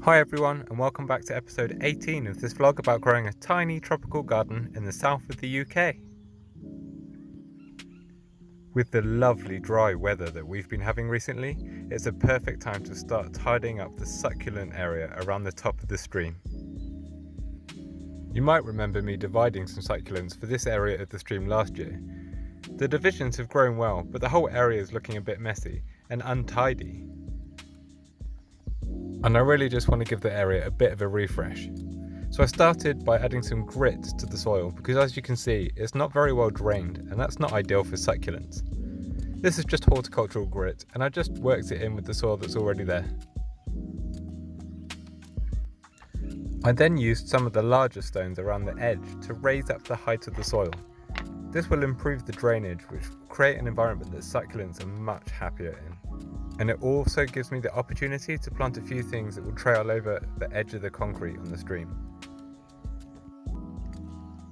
Hi everyone, and welcome back to episode 18 of this vlog about growing a tiny tropical garden in the south of the UK. With the lovely dry weather that we've been having recently, it's a perfect time to start tidying up the succulent area around the top of the stream. You might remember me dividing some succulents for this area of the stream last year. The divisions have grown well, but the whole area is looking a bit messy and untidy. And I really just want to give the area a bit of a refresh. So I started by adding some grit to the soil because, as you can see, it's not very well drained and that's not ideal for succulents. This is just horticultural grit and I just worked it in with the soil that's already there. I then used some of the larger stones around the edge to raise up the height of the soil. This will improve the drainage, which will create an environment that succulents are much happier in. And it also gives me the opportunity to plant a few things that will trail over the edge of the concrete on the stream.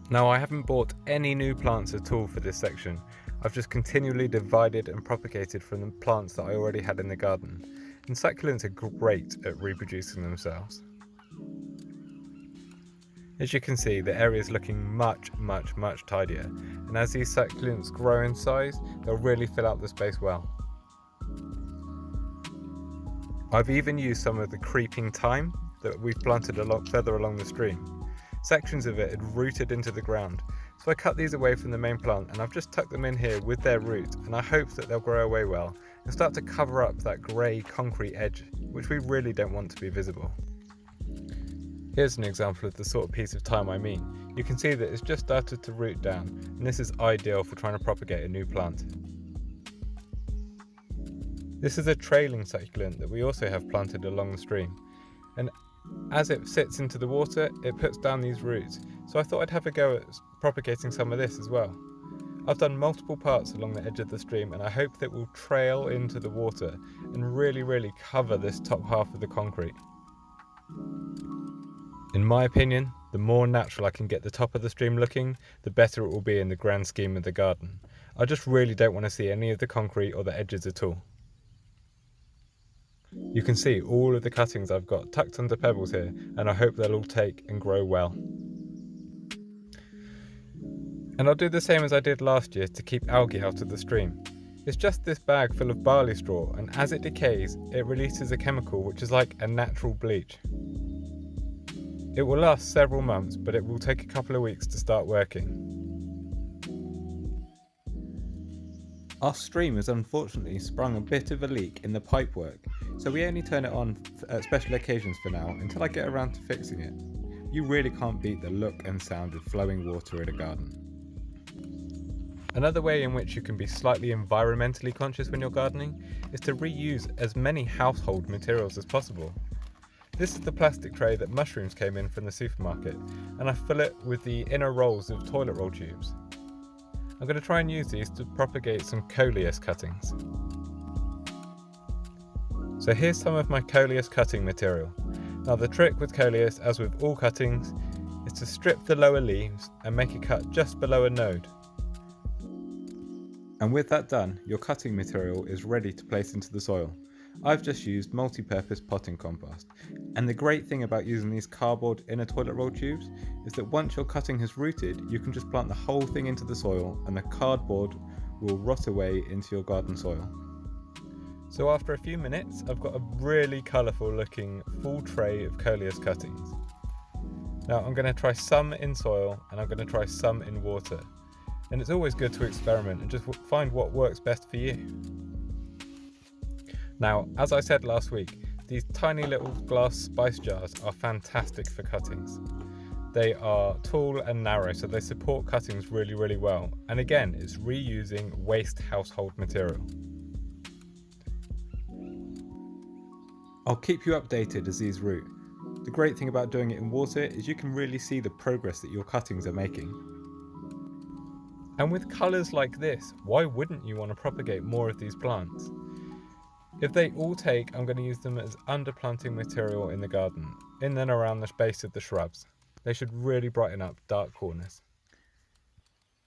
Now, I haven't bought any new plants at all for this section. I've just continually divided and propagated from the plants that I already had in the garden. And succulents are great at reproducing themselves. As you can see, the area is looking much tidier. And as these succulents grow in size, they'll really fill out the space well. I've even used some of the creeping thyme that we've planted further along the stream. Sections of it had rooted into the ground, so I cut these away from the main plant and I've just tucked them in here with their root, and I hope that they'll grow away well and start to cover up that grey concrete edge, which we really don't want to be visible. Here's an example of the sort of piece of thyme I mean. You can see that it's just started to root down, and this is ideal for trying to propagate a new plant. This is a trailing succulent that we also have planted along the stream, and as it sits into the water it puts down these roots, so I thought I'd have a go at propagating some of this as well. I've done multiple parts along the edge of the stream and I hope that will trail into the water and really cover this top half of the concrete. In my opinion, the more natural I can get the top of the stream looking, the better it will be in the grand scheme of the garden. I just really don't want to see any of the concrete or the edges at all. You can see all of the cuttings I've got tucked under pebbles here, and I hope they'll all take and grow well. And I'll do the same as I did last year to keep algae out of the stream. It's just this bag full of barley straw, and as it decays, it releases a chemical which is like a natural bleach. It will last several months, but it will take a couple of weeks to start working. Our stream has unfortunately sprung a bit of a leak in the pipework, so we only turn it on at special occasions for now until I get around to fixing it. You really can't beat the look and sound of flowing water in a garden. Another way in which you can be slightly environmentally conscious when you're gardening is to reuse as many household materials as possible. This is the plastic tray that mushrooms came in from the supermarket, and I fill it with the inner rolls of toilet roll tubes. I'm going to try and use these to propagate some Coleus cuttings. So here's some of my Coleus cutting material. Now the trick with Coleus, as with all cuttings, is to strip the lower leaves and make a cut just below a node. And with that done, your cutting material is ready to place into the soil. I've just used multi-purpose potting compost, and the great thing about using these cardboard inner toilet roll tubes is that once your cutting has rooted, you can just plant the whole thing into the soil and the cardboard will rot away into your garden soil. So after a few minutes, I've got a really colourful looking full tray of Coleus cuttings. Now I'm going to try some in soil and I'm going to try some in water, and it's always good to experiment and just find what works best for you. Now, as I said last week, these tiny little glass spice jars are fantastic for cuttings. They are tall and narrow, so they support cuttings really well. And again, it's reusing waste household material. I'll keep you updated as these root. The great thing about doing it in water is you can really see the progress that your cuttings are making. And with colours like this, why wouldn't you want to propagate more of these plants? If they all take, I'm going to use them as underplanting material in the garden, in and around the base of the shrubs. They should really brighten up dark corners.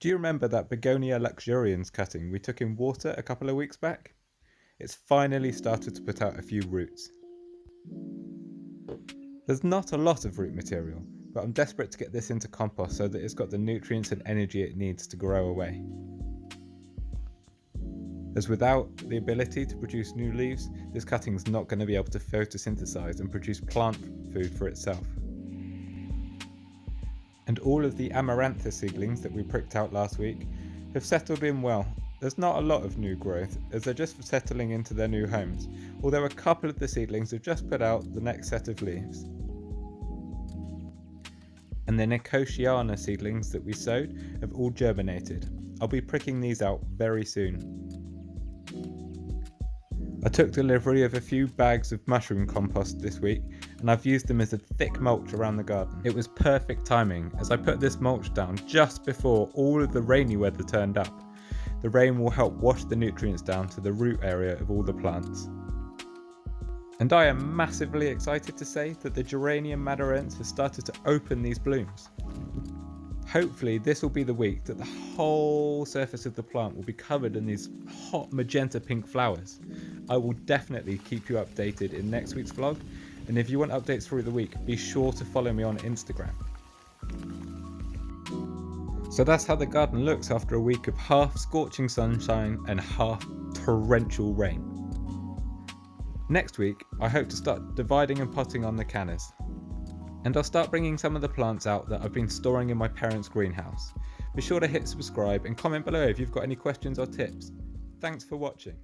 Do you remember that Begonia luxurians cutting we took in water a couple of weeks back? It's finally started to put out a few roots. There's not a lot of root material, but I'm desperate to get this into compost so that it's got the nutrients and energy it needs to grow away. As without the ability to produce new leaves, this cutting's not going to be able to photosynthesize and produce plant food for itself. And all of the amaranthus seedlings that we pricked out last week have settled in well. There's not a lot of new growth as they're just settling into their new homes, although a couple of the seedlings have just put out the next set of leaves. And the Nicotiana seedlings that we sowed have all germinated. I'll be pricking these out very soon. I took delivery of a few bags of mushroom compost this week and I've used them as a thick mulch around the garden. It was perfect timing as I put this mulch down just before all of the rainy weather turned up. The rain will help wash the nutrients down to the root area of all the plants. And I am massively excited to say that the Geranium madurense has started to open these blooms. Hopefully this will be the week that the whole surface of the plant will be covered in these hot magenta pink flowers. I will definitely keep you updated in next week's vlog, and if you want updates through the week, be sure to follow me on Instagram. So that's how the garden looks after a week of half scorching sunshine and half torrential rain. Next week, I hope to start dividing and potting on the cannas. And I'll start bringing some of the plants out that I've been storing in my parents' greenhouse. Be sure to hit subscribe and comment below if you've got any questions or tips. Thanks for watching.